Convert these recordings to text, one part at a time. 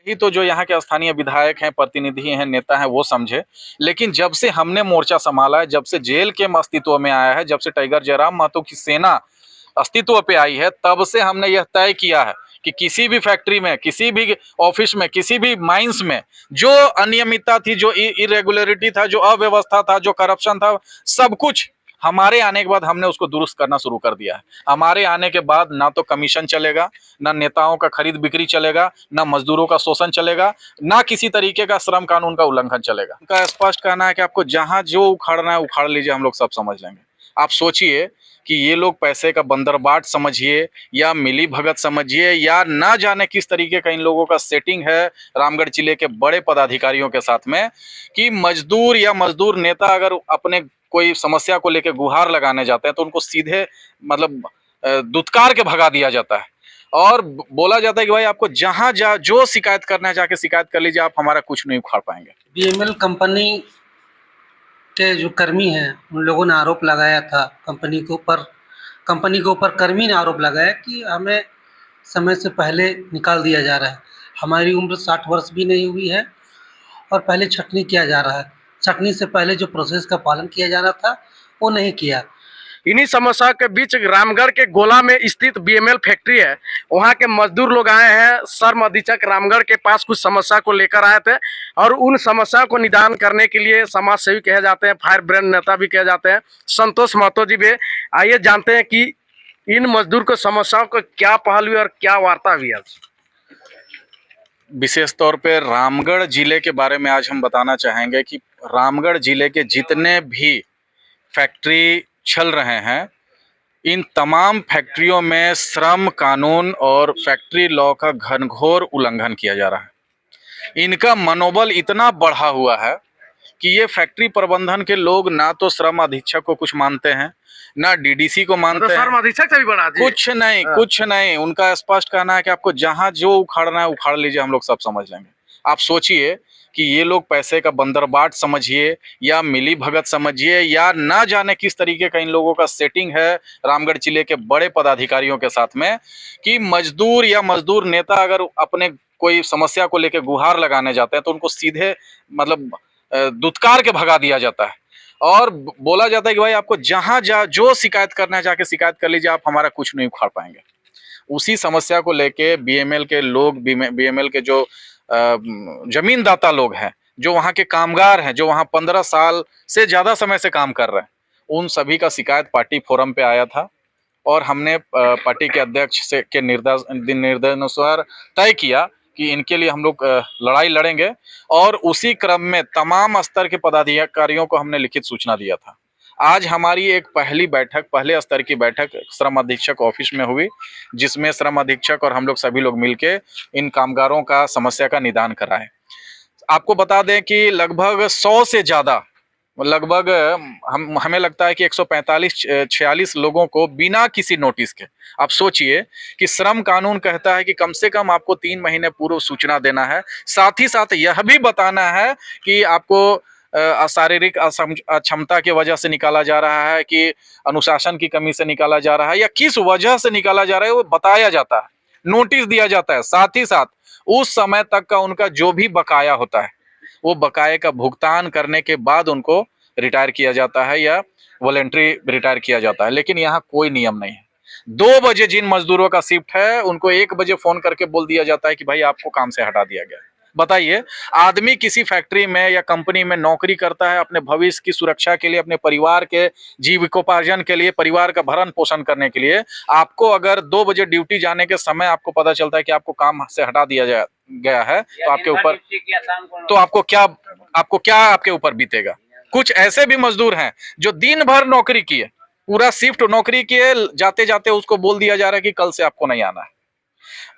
ही तो जो यहाँ के स्थानीय विधायक हैं, प्रतिनिधि हैं, नेता हैं वो समझे। लेकिन जब से हमने मोर्चा संभाला है, जब से जेल के अस्तित्व में आया है, जब से टाइगर जयराम महतो की सेना अस्तित्व पे आई है, तब से हमने यह तय किया है कि किसी भी फैक्ट्री में, किसी भी ऑफिस में, किसी भी माइंस में जो अनियमितता थी, जो इरेगुलरिटी था, जो अव्यवस्था था, जो करप्शन था, सब कुछ हमारे आने के बाद हमने उसको दुरुस्त करना शुरू कर दिया है। हमारे आने के बाद ना तो कमीशन चलेगा, ना नेताओं का खरीद बिक्री चलेगा, ना मजदूरों का शोषण चलेगा, ना किसी तरीके का श्रम कानून का उल्लंघन चलेगा। उनका स्पष्ट कहना है कि आपको जहां जो उखाड़ना है उखाड़ लीजिए, हम लोग सब समझ लेंगे। आप सोचिए कि ये लोग पैसे का बंदरबाट समझिए या मिली भगत समझिए या ना जाने किस तरीके का इन लोगों का सेटिंग है रामगढ़ जिले के बड़े पदाधिकारियों के साथ में, कि मजदूर या मजदूर नेता अगर अपने कोई समस्या को लेकर गुहार लगाने जाते हैं तो उनको सीधे मतलब दुत्कार के भगा दिया जाता है और बोला जाता है कि भाई आपको जहां जो शिकायत करना है जाके शिकायत कर लीजिए, आप हमारा कुछ नहीं उखाड़ पाएंगे। बीएमएल कंपनी के जो कर्मी हैं उन लोगों ने आरोप लगाया था कंपनी के ऊपर कर्मी ने आरोप लगाया कि हमें समय से पहले निकाल दिया जा रहा है। हमारी उम्र 60 वर्ष भी नहीं हुई है और पहले छटनी किया जा रहा है। छटनी से पहले जो प्रोसेस का पालन किया जाना था वो नहीं किया। इन्हीं समस्या के बीच रामगढ़ के गोला में स्थित बीएमएल फैक्ट्री है, वहाँ के मजदूर लोग आए हैं। श्रम अधीक्षक रामगढ़ के पास कुछ समस्या को लेकर आए थे और उन समस्या को निदान करने के लिए समाज सेवी कहे जाते हैं, फायर ब्रांड नेता भी कहे जाते हैं, संतोष महतो जी भी। आइए जानते हैं कि इन मजदूर को समस्याओं को क्या पहल हुई और क्या वार्ता हुई। आज विशेष तौर पे रामगढ़ जिले के बारे में आज हम बताना चाहेंगे कि रामगढ़ जिले के जितने भी फैक्ट्री चल रहे हैं, इन तमाम फैक्ट्रियों में श्रम कानून और फैक्ट्री लॉ का घनघोर उल्लंघन किया जा रहा है। इनका मनोबल इतना बढ़ा हुआ है कि ये फैक्ट्री प्रबंधन के लोग ना तो श्रम अधीक्षक को कुछ मानते हैं, ना डीडीसी को मानते हैं। श्रम अधीक्षक से भी बड़ा कुछ नहीं। उनका स्पष्ट कहना है कि आपको जहां जो उखाड़ना है उखाड़ लीजिए, हम लोग सब समझ लेंगे। आप सोचिए कि ये लोग पैसे का बंदरबाट समझिए या मिली भगत समझिए या ना जाने किस तरीके का इन लोगों का सेटिंग है रामगढ़ जिले के बड़े पदाधिकारियों के साथ में, कि मजदूर या मजदूर नेता अगर अपने कोई समस्या को लेकर गुहार लगाने जाते हैं तो उनको सीधे मतलब दुत्कार के भगा दिया जाता है और बोला जाता है कि भाई आपको जहां जो शिकायत करना है जाके शिकायत कर लीजिए, आप हमारा कुछ नहीं उखाड़ पाएंगे। उसी समस्या को लेके बीएमएल के लोग, बीएमएल के जो जमीनदाता लोग हैं, जो वहाँ के कामगार हैं, जो वहाँ 15 साल से ज़्यादा समय से काम कर रहे हैं, उन सभी का शिकायत पार्टी फोरम पे आया था और हमने पार्टी के अध्यक्ष से के निर्देशानुसार तय किया कि इनके लिए हम लोग लड़ाई लड़ेंगे और उसी क्रम में तमाम स्तर के पदाधिकारियों को हमने लिखित सूचना दिया था। आज हमारी एक पहले स्तर की बैठक श्रम अधीक्षक ऑफिस में हुई, जिसमें श्रम अधीक्षक और हम लोग सभी लोग मिलके इन कामगारों का समस्या का निदान कराए। आपको बता दें कि लगभग 100 से ज़्यादा, लगभग हमें लगता है कि 145-46 लोगों को बिना किसी नोटिस के, आप सोचिए कि श्रम कानून कहता है कि कम से कम आपको 3 महीने पूर्व सूचना देना है, साथ ही साथ यह भी बताना है कि आपको शारीरिक अक्षमता की वजह से निकाला जा रहा है कि अनुशासन की कमी से निकाला जा रहा है या किस वजह से निकाला जा रहा है, वो बताया जाता है, नोटिस दिया जाता है। साथ ही साथ उस समय तक का उनका जो भी बकाया होता है, वो बकाये का भुगतान करने के बाद उनको रिटायर किया जाता है या वॉलेंट्री रिटायर किया जाता है। लेकिन यहाँ कोई नियम नहीं है। 2 बजे जिन मजदूरों का शिफ्ट है उनको 1 बजे फोन करके बोल दिया जाता है कि भाई आपको काम से हटा दिया गया है। बताइए, आदमी किसी फैक्ट्री में या कंपनी में नौकरी करता है अपने भविष्य की सुरक्षा के लिए, अपने परिवार के जीविकोपार्जन के लिए, परिवार का भरण पोषण करने के लिए। आपको अगर 2 बजे ड्यूटी जाने के समय आपको पता चलता है कि आपको काम से हटा दिया गया है तो आपके ऊपर आपके ऊपर बीतेगा। कुछ ऐसे भी मजदूर हैं जो दिन भर नौकरी किए, पूरा शिफ्ट नौकरी किए, जाते जाते उसको बोल दिया जा रहा है कि कल से आपको नहीं आना है।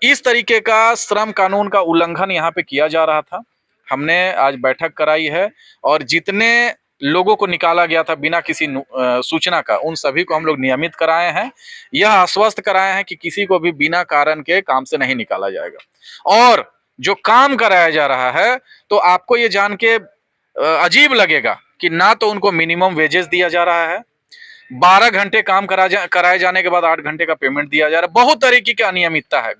इस तरीके का श्रम कानून का उल्लंघन यहाँ पे किया जा रहा था। हमने आज बैठक कराई है और जितने लोगों को निकाला गया था बिना किसी सूचना का, उन सभी को हम लोग नियमित कराए हैं। यह आश्वस्त कराए हैं कि किसी को भी बिना कारण के काम से नहीं निकाला जाएगा। और जो काम कराया जा रहा है तो आपको ये जान के अजीब लगेगा कि ना तो उनको मिनिमम वेजेस दिया जा रहा है, 12 घंटे काम कराए जाने के बाद 8 घंटे का पेमेंट दिया जा रहा है। बहुत तरीके की अनियमितता है,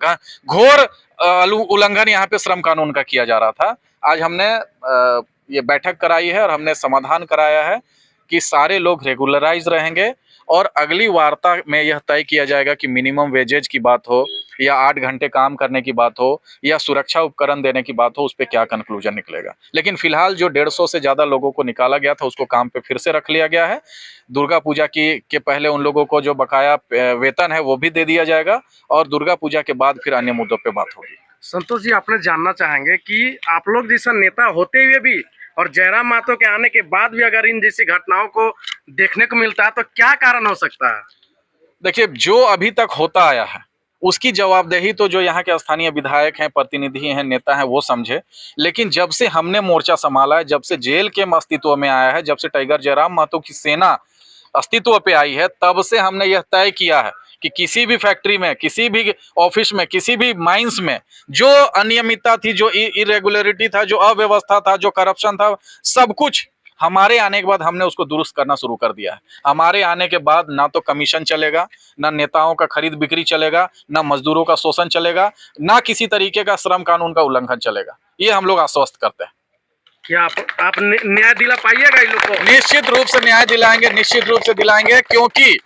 घोर उल्लंघन यहाँ पे श्रम कानून का किया जा रहा था। आज हमने ये बैठक कराई है और हमने समाधान कराया है कि सारे लोग रेगुलराइज रहेंगे और अगली वार्ता में यह तय किया जाएगा कि मिनिमम वेजेज की बात हो या 8 घंटे काम करने की बात हो या सुरक्षा उपकरण देने की बात हो, उस पर क्या कंक्लूजन निकलेगा। लेकिन फिलहाल जो 150 से ज़्यादा लोगों को निकाला गया था उसको काम पे फिर से रख लिया गया है। दुर्गा पूजा के पहले उन लोगों को जो बकाया वेतन है वो भी दे दिया जाएगा और दुर्गा पूजा के बाद फिर अन्य मुद्दों पर बात होगी। संतोष जी, आपने जानना चाहेंगे कि आप लोग जैसा नेता होते हुए भी और जयराम महतो के आने के बाद भी अगर इन जैसी घटनाओं को देखने को मिलता है तो क्या कारण हो सकता है? देखिए, जो अभी तक होता आया है उसकी जवाबदेही तो जो यहाँ के स्थानीय विधायक हैं, प्रतिनिधि हैं, नेता हैं वो समझे। लेकिन जब से हमने मोर्चा संभाला है, जब से जेल के अस्तित्व में आया है, जब से टाइगर जयराम महतो की सेना अस्तित्व पे आई है, तब से हमने यह तय किया है कि किसी भी फैक्ट्री में, किसी भी ऑफिस में, किसी भी माइंस में जो अनियमितता थी, जो इरेगुलरिटी था, जो अव्यवस्था था, जो करप्शन था, सब कुछ हमारे आने के बाद हमने उसको दुरुस्त करना शुरू कर दिया है। हमारे आने के बाद ना तो कमीशन चलेगा, ना नेताओं का खरीद बिक्री चलेगा, ना मजदूरों का शोषण चलेगा, ना किसी तरीके का श्रम कानून का उल्लंघन चलेगा। ये हम लोग आश्वस्त करते हैं। क्या आप न्याय दिला पाइएगा इन लोग को? निश्चित रूप से न्याय दिलाएंगे, निश्चित रूप से दिलाएंगे, क्योंकि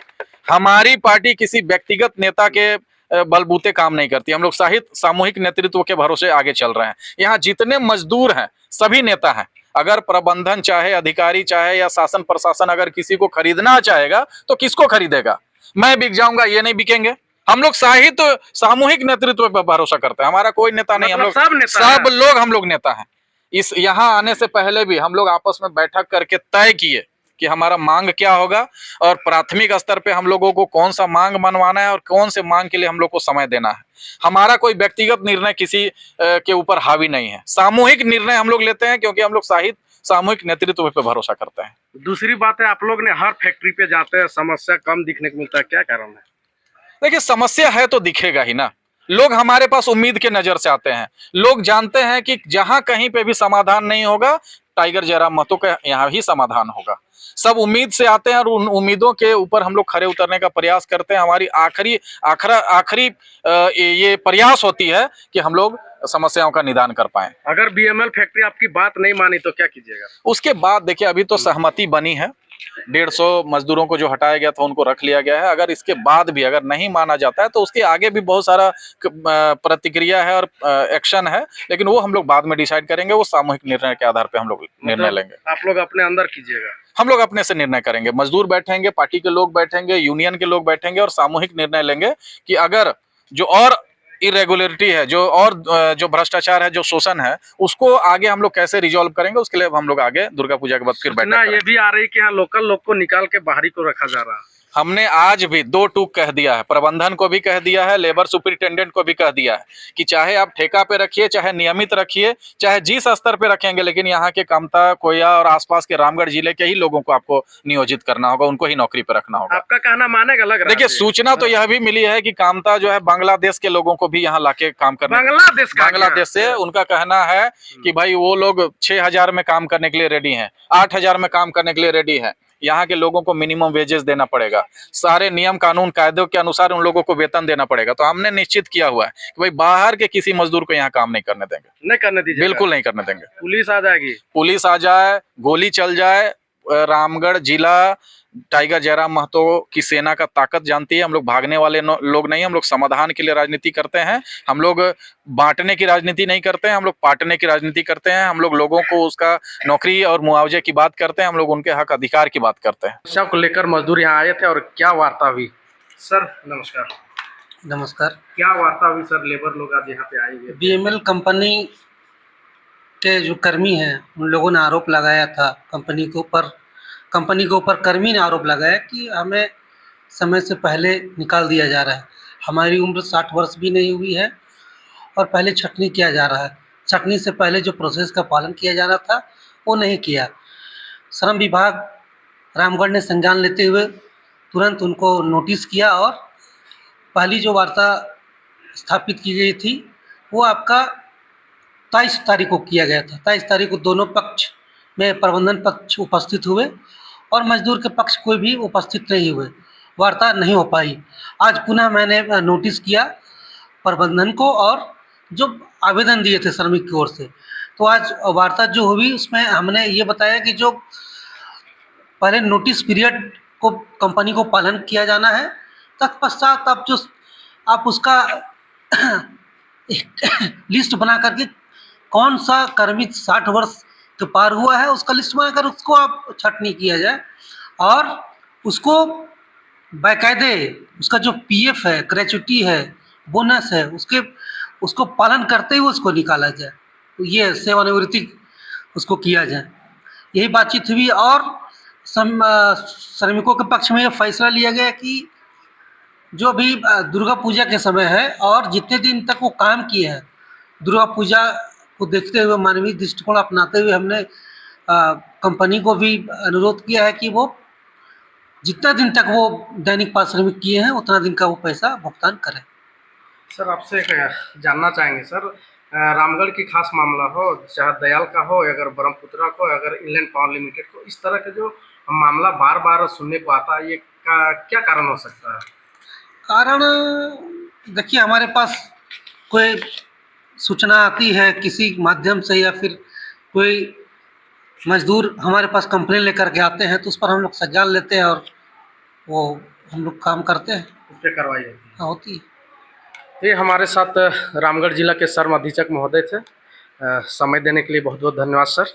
हमारी पार्टी किसी व्यक्तिगत नेता के बलबूते काम नहीं करती। हम लोग सामूहिक नेतृत्व के भरोसे आगे चल रहे हैं। यहाँ जितने मजदूर हैं सभी नेता हैं। अगर प्रबंधन चाहे, अधिकारी चाहे या शासन प्रशासन अगर किसी को खरीदना चाहेगा तो किसको खरीदेगा? मैं बिक जाऊंगा, ये नहीं बिकेंगे। हम लोग सामूहिक नेतृत्व पर भरोसा करते हैं। हमारा कोई नेता नहीं, हम लोग सब लोग हम लोग नेता हैं। इस यहाँ आने से पहले भी हम लोग आपस में बैठक करके तय किए कि हमारा मांग क्या होगा और प्राथमिक स्तर पे हम लोगों को कौन सा मांग मनवाना है और कौन से मांग के लिए हम लोग को समय देना है। हमारा कोई व्यक्तिगत निर्णय किसी के ऊपर हावी नहीं है। सामूहिक निर्णय हम लोग लेते हैं क्योंकि हम लोग सामूहिक नेतृत्व पे भरोसा करते हैं। दूसरी बात है, आप लोग ने हर फैक्ट्री पे जाते हैं, समस्या कम दिखने को मिलता है, क्या कारण है? देखिए, समस्या है तो दिखेगा ही ना। लोग हमारे पास उम्मीद के नजर से आते हैं। लोग जानते हैं कि जहां कहीं पे भी समाधान नहीं होगा, टाइगर जयराम महतो का यहाँ ही समाधान होगा। सब उम्मीद से आते हैं और उन उम्मीदों के ऊपर हम लोग खरे उतरने का प्रयास करते हैं। हमारी आखिरी ये प्रयास होती है कि हम लोग समस्याओं का निदान कर पाए। अगर बीएमएल फैक्ट्री आपकी बात नहीं मानी तो क्या कीजिएगा? उसके बाद देखिए, अभी तो सहमति बनी है। 150 मजदूरों को जो हटाया गया था उनको रख लिया गया है। अगर इसके बाद भी अगर नहीं माना जाता है तो उसके आगे भी बहुत सारा प्रतिक्रिया है और एक्शन है, लेकिन वो हम लोग बाद में डिसाइड करेंगे। वो सामूहिक निर्णय के आधार पे हम लोग निर्णय लेंगे। आप लोग अपने अंदर कीजिएगा? हम लोग अपने से निर्णय करेंगे। मजदूर बैठेंगे, पार्टी के लोग बैठेंगे, यूनियन के लोग बैठेंगे और सामूहिक निर्णय लेंगे कि अगर जो और इरेगुलरिटी है, जो भ्रष्टाचार है, जो शोषण है, उसको आगे हम लोग कैसे रिजॉल्व करेंगे। उसके लिए हम लोग आगे दुर्गा पूजा के बाद फिर बैठना। ये भी आ रही कि यहाँ लोकल लोग को निकाल के बाहरी को रखा जा रहा है। हमने आज भी 2 टूक कह दिया है, प्रबंधन को भी कह दिया है, लेबर सुपरिटेंडेंट को भी कह दिया है कि चाहे आप ठेका पे रखिए, चाहे नियमित रखिए, चाहे जिस स्तर पे रखेंगे, लेकिन यहाँ के कामता, कोया और आसपास के रामगढ़ जिले के ही लोगों को आपको नियोजित करना होगा, उनको ही नौकरी पे रखना होगा। आपका कहना मानेगा लग रहा है। देखिए, सूचना तो यह भी मिली है कि कामता जो है बांग्लादेश के लोगों को भी यहाँ लाके काम करने, बांग्लादेश से उनका कहना है कि भाई वो लोग 6000 में काम करने के लिए रेडी हैं, 8000 में काम करने के लिए रेडी है। यहाँ के लोगों को मिनिमम वेजेस देना पड़ेगा, सारे नियम कानून कायदों के अनुसार उन लोगों को वेतन देना पड़ेगा। तो हमने निश्चित किया हुआ है कि भाई बाहर के किसी मजदूर को यहाँ काम नहीं करने देंगे, नहीं करने दीजिए, बिल्कुल नहीं करने देंगे। पुलिस आ जाएगी, पुलिस आ जाए, गोली चल जाए, रामगढ़ जिला टाइगर जयराम महतो की सेना का ताकत जानती है। हम लोग भागने वाले लोग नहीं, हम लोग समाधान के लिए राजनीति करते हैं। हम लोग बांटने की राजनीति नहीं करते हैं, हम लोग बांटने की राजनीति करते हैं। हम लोग लोगों को उसका नौकरी और मुआवजे की बात करते हैं, हम लोग उनके हक अधिकार की बात करते हैं। सब को लेकर मजदूर यहाँ आए थे और क्या वार्ता हुई? सर नमस्कार। नमस्कार। क्या वार्ता हुई सर? लेबर लोग आज यहाँ पे आए हुए। बीएमएल कंपनी के जो कर्मी हैं उन लोगों ने आरोप लगाया था कंपनी के ऊपर कर्मी ने आरोप लगाया कि हमें समय से पहले निकाल दिया जा रहा है। हमारी उम्र 60 वर्ष भी नहीं हुई है और पहले छटनी किया जा रहा है। छटनी से पहले जो प्रोसेस का पालन किया जा रहा था वो नहीं किया। श्रम विभाग रामगढ़ ने संज्ञान लेते हुए तुरंत उनको नोटिस किया और पहली जो वार्ता स्थापित की गई थी वो आपका 23 तारीख को किया गया था। 23 तारीख को दोनों पक्ष में प्रबंधन पक्ष उपस्थित हुए और मजदूर के पक्ष कोई भी उपस्थित नहीं हुए, वार्ता नहीं हो पाई। आज पुनः मैंने नोटिस किया प्रबंधन को और जो आवेदन दिए थे श्रमिक की ओर से, तो आज वार्ता जो हुई उसमें हमने ये बताया कि जो पहले नोटिस पीरियड को कंपनी को पालन किया जाना है, तत्पश्चात आप उसका एक लिस्ट बना करके कौन सा कर्मी 60 वर्ष के पार हुआ है उसका लिस्ट बनाकर उसको आप छटनी किया जाए और उसको बाकायदे उसका जो पीएफ है, ग्रेच्युटी है, बोनस है, उसको पालन करते हुए उसको निकाला जाए, तो ये सेवानिवृत्ति उसको किया जाए। यही बातचीत हुई और श्रमिकों के पक्ष में यह फैसला लिया गया कि जो अभी दुर्गा पूजा के समय है और जितने दिन तक वो काम किए हैं, दुर्गा पूजा को देखते हुए मानवीय दृष्टिकोण अपनाते हुए हमने कंपनी को भी अनुरोध किया है कि वो जितना दिन तक वो दैनिक पारिश्रमिक किए हैं उतना दिन का वो पैसा भुगतान करें। सर आपसे जानना चाहेंगे सर, रामगढ़ की खास मामला हो, चाहे दयाल का हो, अगर ब्रह्मपुत्रा को, अगर इंलैंड पावर लिमिटेड को, इस तरह का जो मामला बार बार सुनने को आता है, ये क्या कारण हो सकता है? कारण देखिए, हमारे पास कोई सूचना आती है किसी माध्यम से या फिर कोई मजदूर हमारे पास कंप्लेन लेकर के आते हैं तो उस पर हम लोग संज्ञान लेते हैं और वो हम लोग काम करते हैं, उस पर कार्रवाई होती है। हाँ, होती है। ये हमारे साथ रामगढ़ जिला के श्रम अधीक्षक महोदय थे। समय देने के लिए बहुत बहुत धन्यवाद सर।